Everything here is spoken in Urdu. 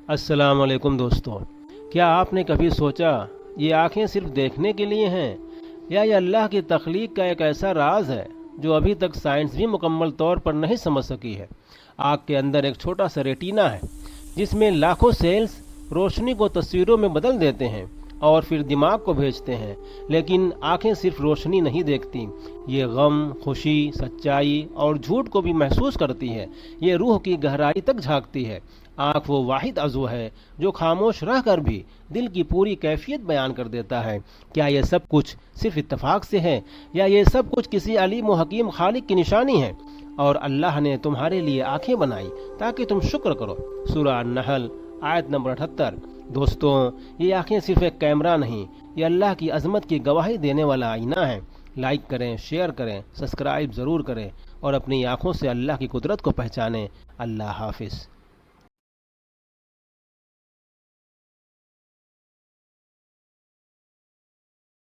السلام علیکم دوستوں، کیا آپ نے کبھی سوچا یہ آنکھیں صرف دیکھنے کے لیے ہیں یا یہ اللہ کی تخلیق کا ایک ایسا راز ہے جو ابھی تک سائنس بھی مکمل طور پر نہیں سمجھ سکی ہے؟ آنکھ کے اندر ایک چھوٹا سا ریٹینا ہے جس میں لاکھوں سیلز روشنی کو تصویروں میں بدل دیتے ہیں اور پھر دماغ کو بھیجتے ہیں، لیکن آنکھیں صرف روشنی نہیں دیکھتی، یہ غم، خوشی، سچائی اور جھوٹ کو بھی محسوس کرتی ہے، یہ روح کی گہرائی تک جھانکتی ہے۔ آنکھ وہ واحد عضو ہے جو خاموش رہ کر بھی دل کی پوری کیفیت بیان کر دیتا ہے۔ کیا یہ سب کچھ صرف اتفاق سے ہے یا یہ سب کچھ کسی علیم و حکیم خالق کی نشانی ہے؟ اور اللہ نے تمہارے لیے آنکھیں بنائی تاکہ تم شکر کرو۔ سورہ النحل آیت نمبر 78۔ دوستوں، یہ آنکھیں صرف ایک کیمرہ نہیں، یہ اللہ کی عظمت کی گواہی دینے والا آئینہ ہے۔ لائک کریں، شیئر کریں، سبسکرائب ضرور کریں اور اپنی آنکھوں سے اللہ کی قدرت کو پہچانیں۔ اللہ حافظ۔